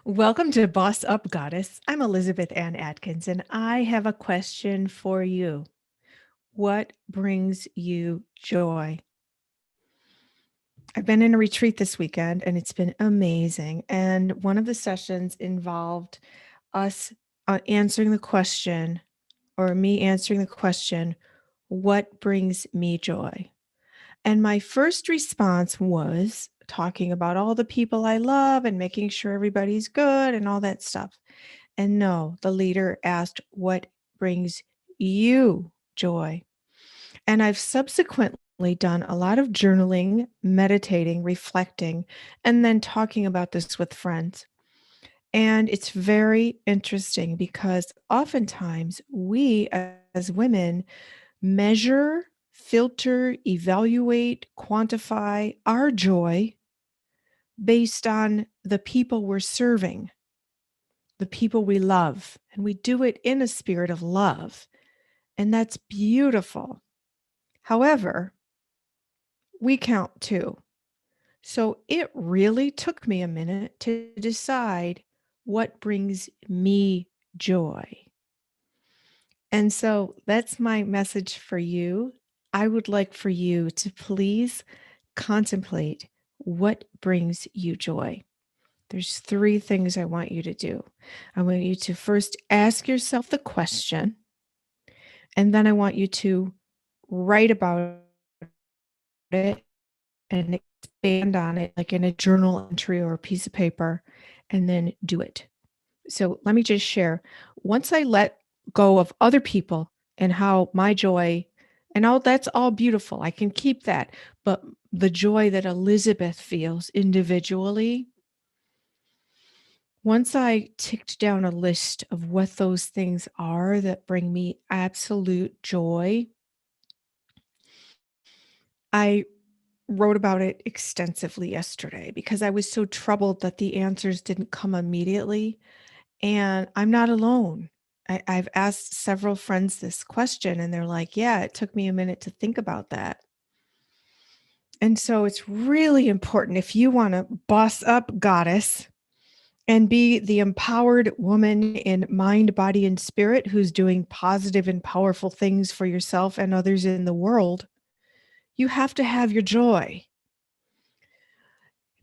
Welcome to Boss Up Goddess. I'm Elizabeth Ann Atkins, and I have a question for you. What brings you joy? I've been in a retreat this weekend and it's been amazing. And one of the sessions involved us answering the question, or me answering the question, what brings me joy? And my first response was talking about all the people I love and making sure everybody's good and all that stuff. And no, the leader asked, what brings you joy? And I've subsequently done a lot of journaling, meditating, reflecting, and then talking about this with friends. And it's very interesting because oftentimes we as women measure, filter, evaluate, quantify our joy based on the people we're serving, the people we love. And we do it in a spirit of love. And that's beautiful. However, we count too. So it really took me a minute to decide what brings me joy. And so that's my message for you. I would like for you to please contemplate what brings you joy. There's three things I want you to do. I want you to first ask yourself the question, and then I want you to write about it and expand on it, like in a journal entry or a piece of paper, and then do it. So let me just share. Once I let go of other people and how my joy, and all that's all beautiful, I can keep that. But the joy that Elizabeth feels individually, once I ticked down a list of what those things are that bring me absolute joy, I wrote about it extensively yesterday because I was so troubled that the answers didn't come immediately. And I'm not alone. I've asked several friends this question, and they're like, yeah, it took me a minute to think about that. And so it's really important if you want to boss up goddess and be the empowered woman in mind, body, and spirit who's doing positive and powerful things for yourself and others in the world, you have to have your joy.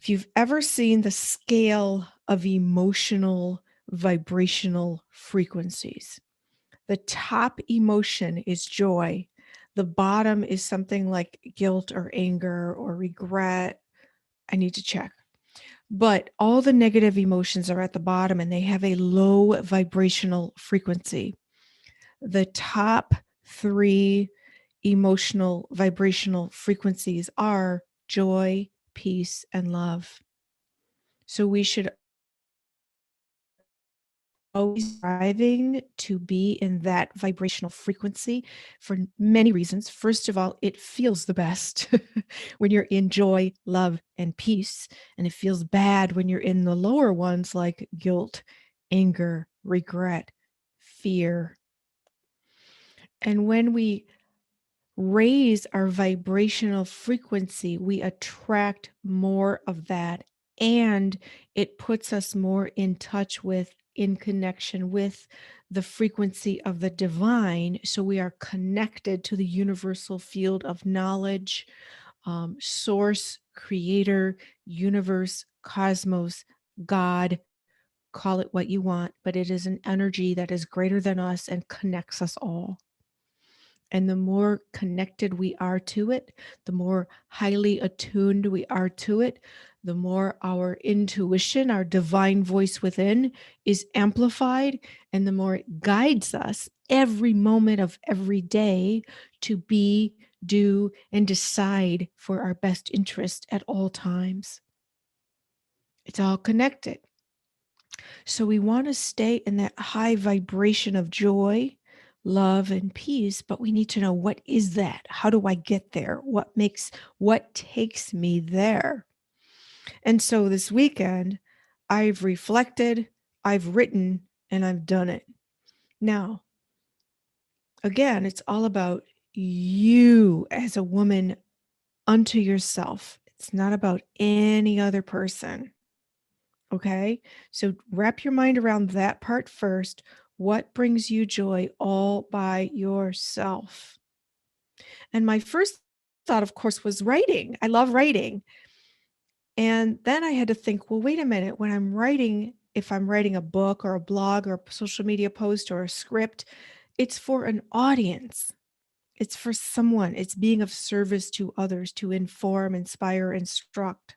If you've ever seen the scale of emotional vibrational frequencies, the top emotion is joy. The bottom is something like guilt or anger or regret. I need to check. But all the negative emotions are at the bottom and they have a low vibrational frequency. The top three emotional vibrational frequencies are joy, peace, and love. So we should always striving to be in that vibrational frequency for many reasons. First of all, it feels the best when you're in joy, love, and peace. And it feels bad when you're in the lower ones like guilt, anger, regret, fear. And when we raise our vibrational frequency, we attract more of that. And it puts us more in touch with, in connection with the frequency of the divine. So we are connected to the universal field of knowledge, source, creator, universe, cosmos, God. Call it what you want, but it is an energy that is greater than us and connects us all. And the more connected we are to it, the more highly attuned we are to it, the more our intuition, our divine voice within is amplified, and the more it guides us every moment of every day to be, do, and decide for our best interest at all times. It's all connected. So we want to stay in that high vibration of joy, love, and peace, but we need to know, what is that? How do I get there? What takes me there? And so this weekend, I've reflected, I've written, and I've done it. Now, again, it's all about you as a woman unto yourself. It's not about any other person. Okay. So wrap your mind around that part first. What brings you joy all by yourself? And my first thought, of course, was writing. I love writing. And then I had to think, well, wait a minute. When I'm writing, if I'm writing a book or a blog or a social media post or a script, it's for an audience. It's for someone. It's being of service to others to inform, inspire, instruct.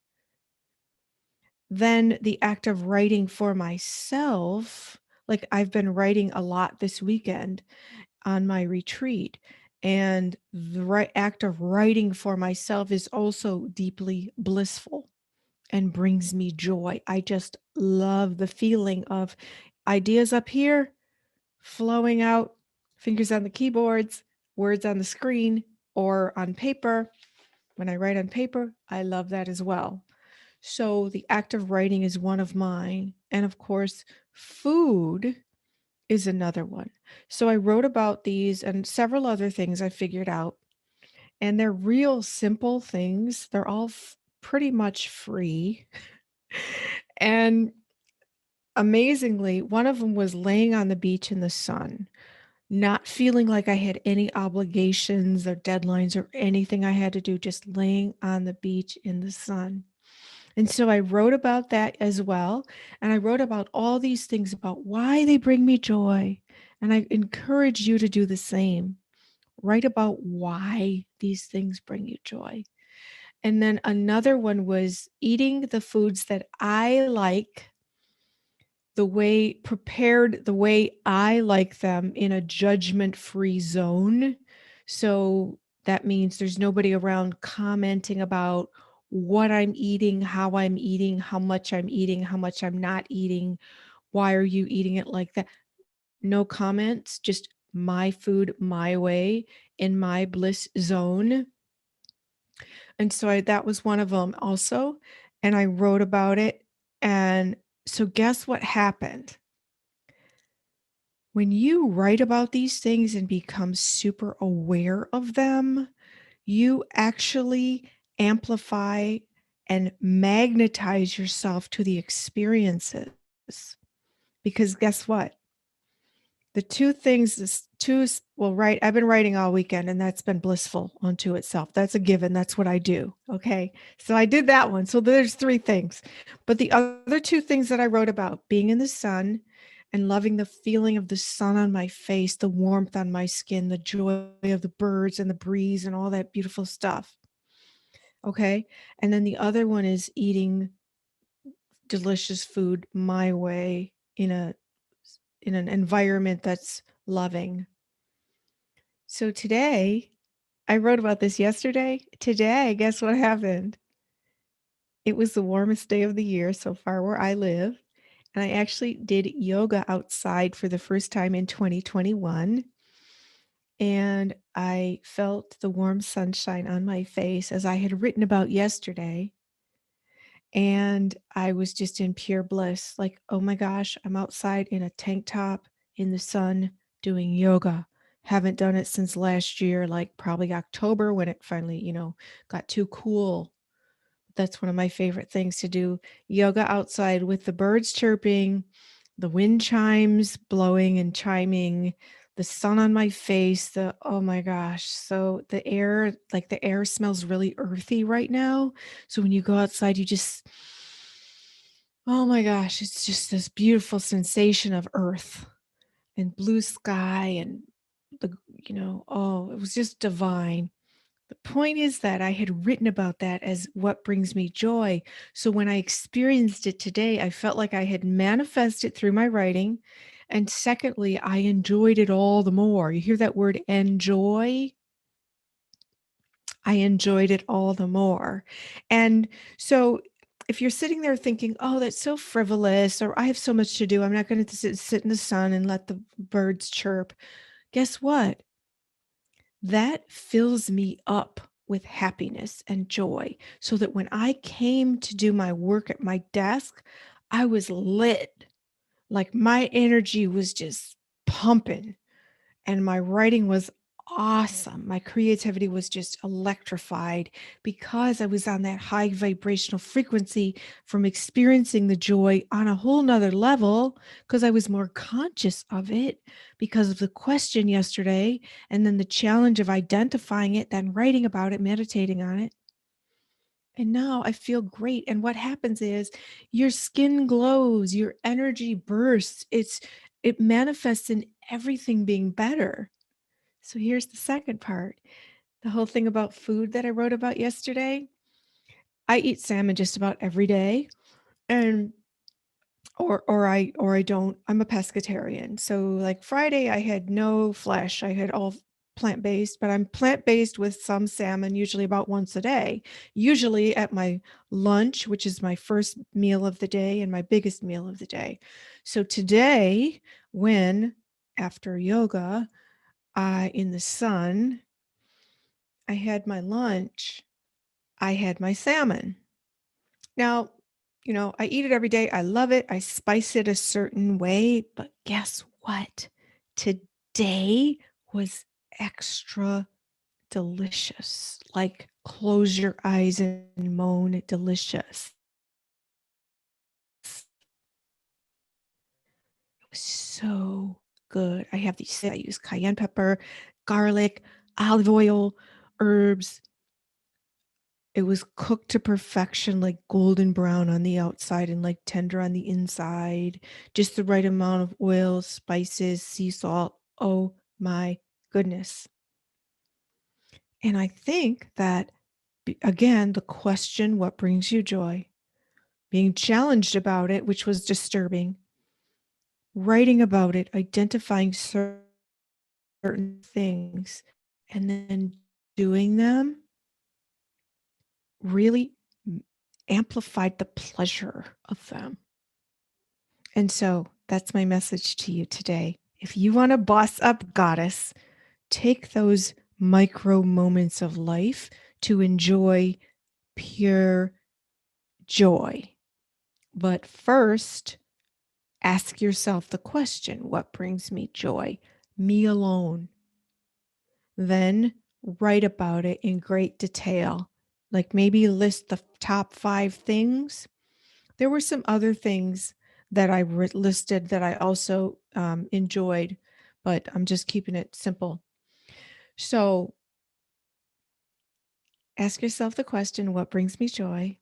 Then the act of writing for myself, like I've been writing a lot this weekend on my retreat. And the right act of writing for myself is also deeply blissful and brings me joy. I just love the feeling of ideas up here, flowing out, fingers on the keyboards, words on the screen or on paper. When I write on paper, I love that as well. So the act of writing is one of mine. And of course, food is another one. So I wrote about these and several other things I figured out. And they're real simple things. They're all pretty much free. And amazingly, one of them was laying on the beach in the sun, not feeling like I had any obligations or deadlines or anything I had to do, just laying on the beach in the sun. And so I wrote about that as well. And I wrote about all these things about why they bring me joy. And I encourage you to do the same. Write about why these things bring you joy. And then another one was eating the foods that I like the way I like them in a judgment-free zone. So that means there's nobody around commenting about what I'm eating, how I'm eating, how much I'm eating, how much I'm not eating. Why are you eating it like that? No comments, just my food, my way, in my bliss zone. And so that was one of them also. And I wrote about it. And so guess what happened? When you write about these things and become super aware of them, you actually amplify and magnetize yourself to the experiences. Because guess what? The two things, right, I've been writing all weekend and that's been blissful unto itself. That's a given. That's what I do. Okay. So I did that one. So there's three things. But the other two things that I wrote about, being in the sun and loving the feeling of the sun on my face, the warmth on my skin, the joy of the birds and the breeze and all that beautiful stuff. Okay. And then the other one is eating delicious food my way in an environment that's loving. So today, I wrote about this yesterday. Today, guess what happened? It was the warmest day of the year so far where I live. And I actually did yoga outside for the first time in 2021. And I felt the warm sunshine on my face as I had written about yesterday. And I was just in pure bliss. Like, oh my gosh, I'm outside in a tank top in the sun doing yoga. Haven't done it since last year, like probably October when it finally, got too cool. That's one of my favorite things to do. Yoga outside with the birds chirping, the wind chimes blowing and chiming, the sun on my face, oh my gosh. So the air smells really earthy right now. So when you go outside, oh my gosh, it's just this beautiful sensation of earth and blue sky and it was just divine. The point is that I had written about that as what brings me joy. So when I experienced it today, I felt like I had manifested through my writing. And secondly, I enjoyed it all the more. You hear that word enjoy? I enjoyed it all the more. And so if you're sitting there thinking, oh, that's so frivolous, or I have so much to do, I'm not going to sit in the sun and let the birds chirp. Guess what? That fills me up with happiness and joy so that when I came to do my work at my desk, I was lit. Like my energy was just pumping and my writing was awesome. My creativity was just electrified because I was on that high vibrational frequency from experiencing the joy on a whole nother level because I was more conscious of it because of the question yesterday and then the challenge of identifying it, then writing about it, meditating on it. And now I feel great. And what happens is your skin glows, your energy bursts. It manifests in everything being better. So here's the second part. The whole thing about food that I wrote about yesterday. I eat salmon just about every day and or I don't. I'm a pescatarian. So like Friday I had no flesh. I had all plant-based, but I'm plant-based with some salmon usually about once a day. Usually at my lunch, which is my first meal of the day and my biggest meal of the day. So today when after yoga, in the sun, I had my lunch. I had my salmon. Now, I eat it every day. I love it. I spice it a certain way, but guess what? Today was extra delicious. Like close your eyes and moan delicious. It was so good. I have these, I use cayenne pepper, garlic, olive oil, herbs. It was cooked to perfection, like golden brown on the outside and like tender on the inside. Just the right amount of oil, spices, sea salt. Oh my goodness. And I think that, again, the question, what brings you joy? Being challenged about it, which was disturbing, writing about it, identifying certain things, and then doing them really amplified the pleasure of them. And so that's my message to you today. If you want to boss up, goddess, take those micro moments of life to enjoy pure joy. But first, ask yourself the question, what brings me joy? Me alone. Then write about it in great detail. Like maybe list the top 5 things. There were some other things that I listed that I also enjoyed, but I'm just keeping it simple. So ask yourself the question, what brings me joy?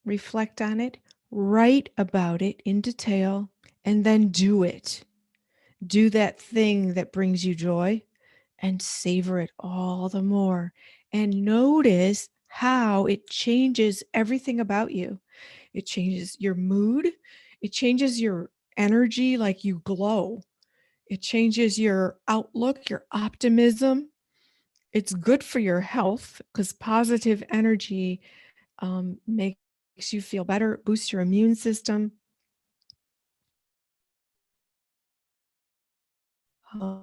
Reflect on it, write about it in detail, and then do it. Do that thing that brings you joy and savor it all the more. And notice how it changes everything about you. It changes your mood. It changes your energy, like you glow. It changes your outlook, your optimism. It's good for your health because positive energy makes you feel better, boosts your immune system. Uh,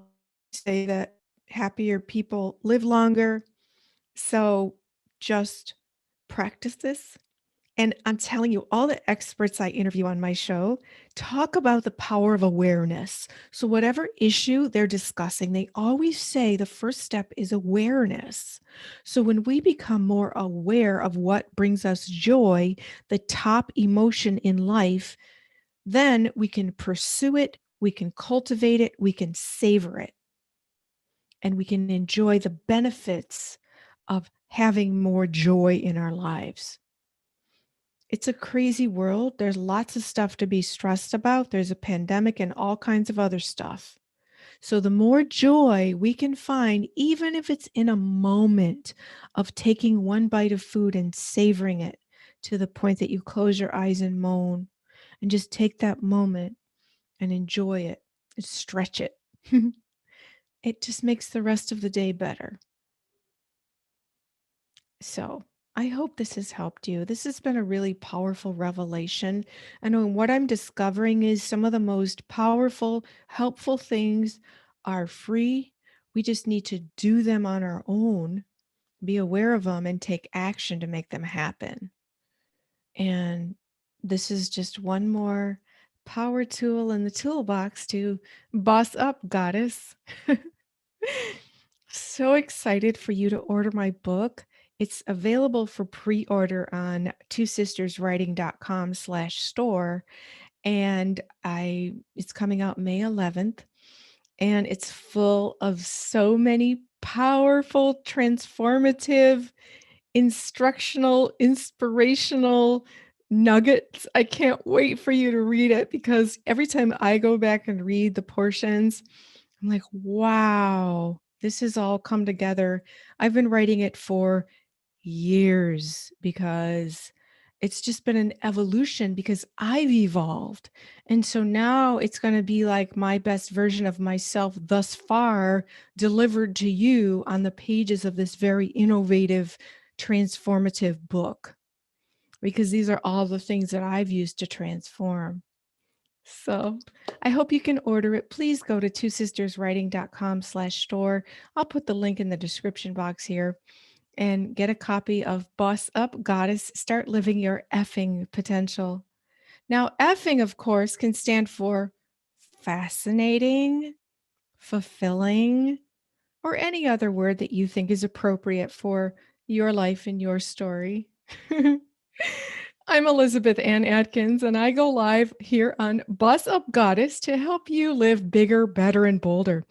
Say that happier people live longer. So just practice this. And I'm telling you, all the experts I interview on my show talk about the power of awareness. So, whatever issue they're discussing, they always say the first step is awareness. So, when we become more aware of what brings us joy, the top emotion in life, then we can pursue it, we can cultivate it, we can savor it, and we can enjoy the benefits of having more joy in our lives. It's a crazy world. There's lots of stuff to be stressed about. There's a pandemic and all kinds of other stuff. So, the more joy we can find, even if it's in a moment of taking one bite of food and savoring it to the point that you close your eyes and moan, and just take that moment and enjoy it and stretch it, it just makes the rest of the day better. So I hope this has helped you. This has been a really powerful revelation. And what I'm discovering is some of the most powerful, helpful things are free. We just need to do them on our own, be aware of them, and take action to make them happen. And this is just one more power tool in the toolbox to boss up, goddess. So excited for you to order my book. It's available for pre-order on twosisterswriting.com/store, and I it's coming out May 11th, and it's full of so many powerful, transformative, instructional, inspirational nuggets. I can't wait for you to read it because every time I go back and read the portions, I'm like, wow, this has all come together. I've been writing it for years because it's just been an evolution because I've evolved. And so now it's going to be like my best version of myself thus far delivered to you on the pages of this very innovative, transformative book, because these are all the things that I've used to transform. So I hope you can order it. Please go to twosisterswriting.com/store. I'll put the link in the description box here and get a copy of Boss Up Goddess, Start Living Your Effing Potential. Now, effing, of course, can stand for fascinating, fulfilling, or any other word that you think is appropriate for your life and your story. I'm Elizabeth Ann Atkins, and I go live here on Boss Up Goddess to help you live bigger, better, and bolder.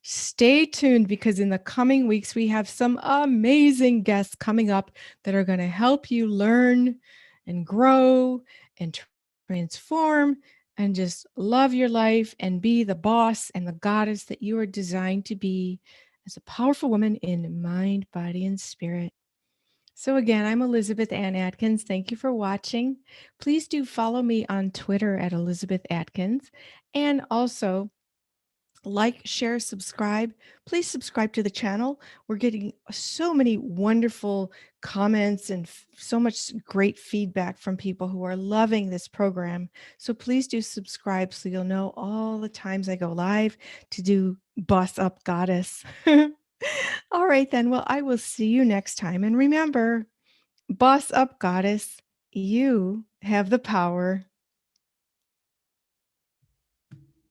Stay tuned because in the coming weeks, we have some amazing guests coming up that are going to help you learn and grow and transform and just love your life and be the boss and the goddess that you are designed to be as a powerful woman in mind, body, and spirit. So again, I'm Elizabeth Ann Atkins. Thank you for watching. Please do follow me on Twitter at Elizabeth Atkins, and also like, share, subscribe. Please subscribe to the channel. We're getting so many wonderful comments and so much great feedback from people who are loving this program. So please do subscribe so you'll know all the times I go live to do Boss Up Goddess. All right, then. Well, I will see you next time. And remember, Boss Up Goddess, you have the power.